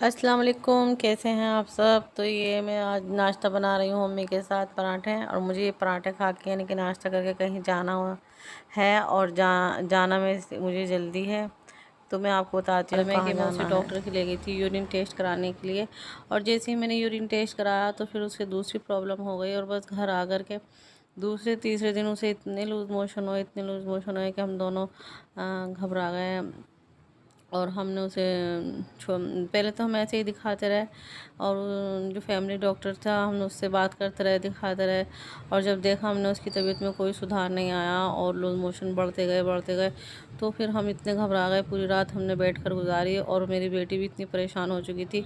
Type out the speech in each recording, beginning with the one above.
अस्सलाम वालेकुम, कैसे हैं आप सब। तो ये मैं आज नाश्ता बना रही हूँ मम्मी के साथ पराठे। और मुझे ये पराठे खा के यानी कि नाश्ता करके कहीं जाना है और जाना में मुझे जल्दी है। तो मैं आपको बताती हूँ कहाँ कि मैं उसे जाना है। डॉक्टर के ले गई थी यूरिन टेस्ट कराने के लिए। और जैसे ही मैंने यूरिन टेस्ट कराया तो फिर उससे दूसरी प्रॉब्लम हो गई और बस घर आ कर के दूसरे तीसरे दिन उसे इतने लूज़ मोशन हुए कि हम दोनों घबरा गए। और हमने उसे पहले तो हम ऐसे ही दिखाते रहे। और जो फैमिली डॉक्टर था हमने उससे बात करते रहे, दिखाते रहे। और जब देखा हमने उसकी तबीयत में कोई सुधार नहीं आया और लूज मोशन बढ़ते गए तो फिर हम इतने घबरा गए। पूरी रात हमने बैठ कर गुजारी और मेरी बेटी भी इतनी परेशान हो चुकी थी।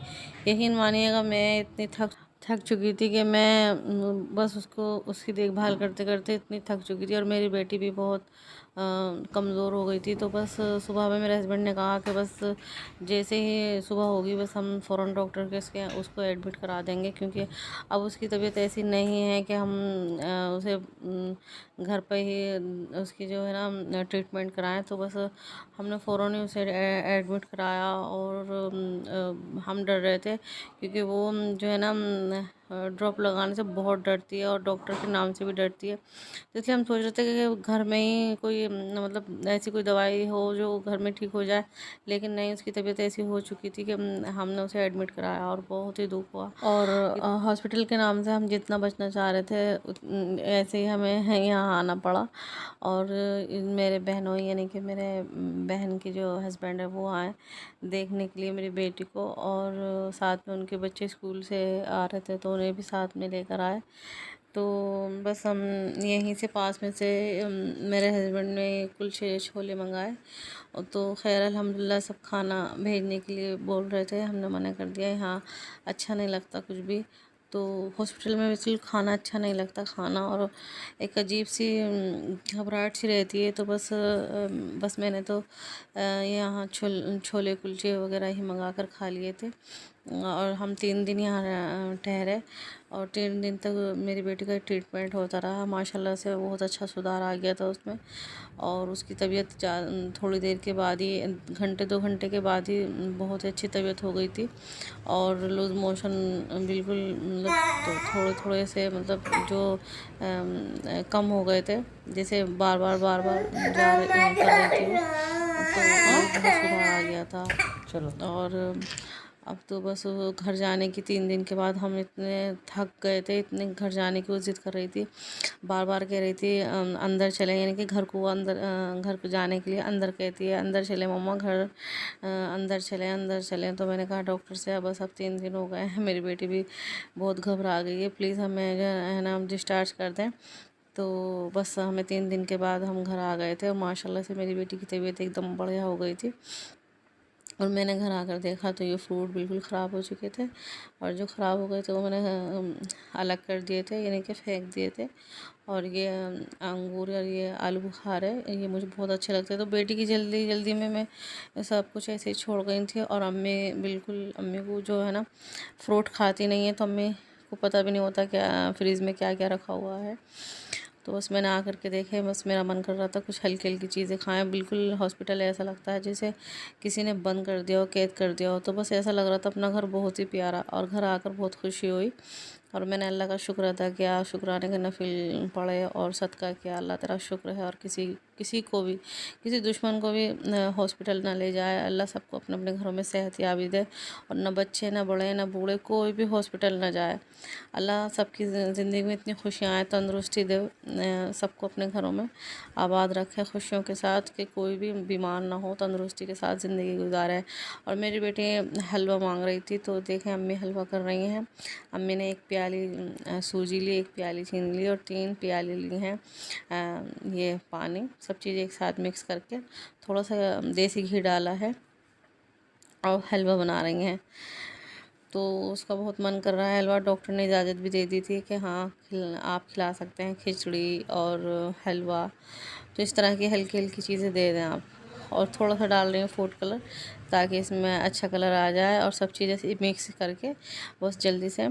यकीन मानिएगा मैं इतनी थक थक चुकी थी कि मैं बस उसकी देखभाल करते करते इतनी थक चुकी थी। और मेरी बेटी भी बहुत कमज़ोर हो गई थी। तो बस सुबह में मेरे हस्बैंड ने कहा कि बस जैसे ही सुबह होगी बस हम फ़ौरन डॉक्टर के उसको एडमिट करा देंगे, क्योंकि अब उसकी तबीयत ऐसी नहीं है कि हम उसे घर पे ही उसकी जो है ना ट्रीटमेंट कराएं। तो बस हमने फ़ौरन ही उसे एडमिट कराया। और हम डर रहे थे क्योंकि वो जो है ना ड्रॉप लगाने से बहुत डरती है और डॉक्टर के नाम से भी डरती है। तो इसलिए हम सोच रहे थे कि घर में ही कोई मतलब ऐसी कोई दवाई हो जो घर में ठीक हो जाए। लेकिन नहीं, उसकी तबीयत ऐसी हो चुकी थी कि हमने उसे एडमिट कराया और बहुत ही दुख हुआ। और हॉस्पिटल के नाम से हम जितना बचना चाह रहे थे ऐसे ही हमें यहाँ आना पड़ा। और मेरे बहनों यानी कि मेरे बहन की जो हस्बैंड है वो आए देखने के लिए मेरी बेटी को। और साथ में उनके बच्चे स्कूल से आ रहे थे तो उन्हें भी साथ में लेकर आए। तो बस हम यहीं से पास में से मेरे हस्बैंड ने कुलचे छोले मंगाए। और तो खैर अल्हम्दुलिल्लाह सब खाना भेजने के लिए बोल रहे थे, हमने मना कर दिया। यहाँ अच्छा नहीं लगता कुछ भी। तो हॉस्पिटल में बिल्कुल खाना अच्छा नहीं लगता खाना, और एक अजीब सी घबराहट सी रहती है। तो बस मैंने तो यहाँ छोले कुलचे वगैरह ही मंगा कर खा लिए थे। और हम 3 दिन यहाँ ठहरे और 3 दिन तक मेरी बेटी का ट्रीटमेंट होता रहा। माशाल्लाह से बहुत अच्छा सुधार आ गया था उसमें। और उसकी तबीयत थोड़ी देर के बाद ही, घंटे 2 घंटे के बाद ही बहुत ही अच्छी तबीयत हो गई थी। और लूज़ मोशन बिल्कुल मतलब तो थोड़े थोड़े से मतलब जो कम हो गए थे, जैसे बार बार कर रही थी वो। तो बहुत सुधार आ गया था। चलो। और अब तो बस वो घर जाने की 3 दिन के बाद हम इतने थक गए थे, इतने घर जाने की वो ज़िद कर रही थी। बार बार कह रही थी अंदर चले, यानी कि घर को घर को जाने के लिए अंदर कहती है, अंदर चले मम्मा घर, अंदर चलें। तो मैंने कहा डॉक्टर से बस अब 3 दिन हो गए हैं, मेरी बेटी भी बहुत घबरा गई है, प्लीज़ हमें जो है ना डिस्चार्ज कर दें। तो बस हमें 3 दिन के बाद हम घर आ गए थे और माशाल्लाह से मेरी बेटी की तबीयत एकदम बढ़िया हो गई थी। और मैंने घर आकर देखा तो ये फ्रूट बिल्कुल ख़राब हो चुके थे। और जो ख़राब हो गए थे वो मैंने अलग कर दिए थे, यानी कि फेंक दिए थे। और ये अंगूर और ये आलू बुखारे ये मुझे बहुत अच्छे लगते हैं। तो बेटी की जल्दी जल्दी में मैं सब कुछ ऐसे ही छोड़ गई थी। और अम्मी को जो है ना फ्रूट खाती नहीं है, तो अम्मी को पता भी नहीं होता क्या फ्रिज में क्या क्या रखा हुआ है। तो बस मैंने आ कर के देखे, बस मेरा मन कर रहा था कुछ हल्की हल्की चीज़ें खाएं। बिल्कुल हॉस्पिटल ऐसा लगता है जैसे किसी ने बंद कर दिया हो, कैद कर दिया हो। तो बस ऐसा लग रहा था अपना घर बहुत ही प्यारा, और घर आकर बहुत खुशी हुई। और मैंने अल्लाह का शुक्र अदा किया, शुक्राने के नफिल पढ़े और सदका किया। अल्लाह तेरा शुक्र है। और किसी किसी को भी, किसी दुश्मन को भी हॉस्पिटल ना ले जाए। अल्लाह सबको अपने अपने घरों में सेहत याबी दे। और न बच्चे, न बड़े, न बूढ़े, कोई भी हॉस्पिटल ना जाए। अल्लाह सबकी ज़िंदगी में इतनी खुशियाँ आए, तंदुरुस्ती दे, सबको अपने घरों में आबाद रखे खुशियों के साथ, कि कोई भी बीमार ना हो, तंदुरुस्ती के साथ ज़िंदगी गुजारे। और मेरी बेटी हलवा मांग रही थी, तो देखें अम्मी हलवा कर रही हैं। अम्मी ने एक प्याली सूजी ली, एक प्याली चीनी ली और 3 प्याली ली हैं ये पानी। सब चीज़ एक साथ मिक्स करके थोड़ा सा देसी घी डाला है और हलवा बना रही हैं। तो उसका बहुत मन कर रहा है हलवा। डॉक्टर ने इजाज़त भी दे दी थी कि हाँ आप खिला सकते हैं खिचड़ी और हलवा। तो इस तरह की हल्की हल्की चीज़ें दे दें आप। और थोड़ा सा डाल रही हूँ फूड कलर, ताकि इसमें अच्छा कलर आ जाए। और सब चीज़ें मिक्स करके बस जल्दी से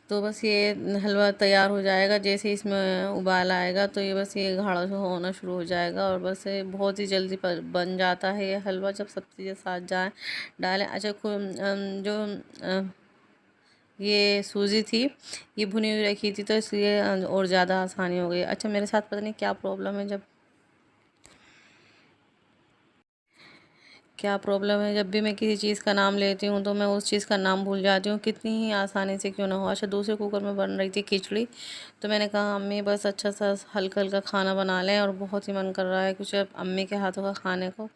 तो बस ये हलवा तैयार हो जाएगा। जैसे ही इसमें उबाल आएगा तो ये बस ये गाढ़ा सा होना शुरू हो जाएगा और बस ये बहुत ही जल्दी बन जाता है ये हलवा, जब सब चीज़ें साथ जाएँ डालें। अच्छा जो ये सूजी थी, ये भुनी हुई रखी थी तो इसलिए और ज़्यादा आसानी हो गई। अच्छा मेरे साथ पता नहीं क्या प्रॉब्लम है, जब भी मैं किसी चीज़ का नाम लेती हूँ तो मैं उस चीज़ का नाम भूल जाती हूँ, कितनी ही आसानी से क्यों ना हो। अच्छा दूसरे कुकर में बन रही थी खिचड़ी, तो मैंने कहा अम्मी बस अच्छा सा हल्का हल्का खाना बना लें और बहुत ही मन कर रहा है कुछ अब अम्मी के हाथों का खाने को।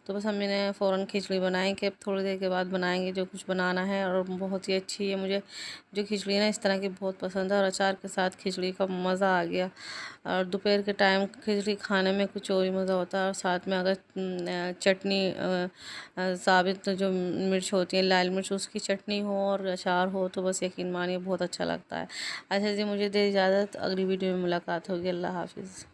तो बस अम्मी ने फ़ौरन खिचड़ी बनाई कि अब थोड़ी देर के बाद बनाएंगे जो कुछ बनाना है, और बहुत ही अच्छी है। मुझे जो खिचड़ी ना इस तरह की बहुत पसंद है, और अचार के साथ खिचड़ी का मज़ा आ गया। और दोपहर के टाइम खिचड़ी खाने में कुछ और ही मज़ा होता है, और साथ में अगर चटनी साबित जो मिर्च होती है लाल मिर्च, उसकी चटनी हो और अचार हो तो बस यकीन मानिए बहुत अच्छा लगता है। अच्छा जी मुझे दे इजाज़त, अगली वीडियो में मुलाकात होगी। अल्लाह हाफिज़।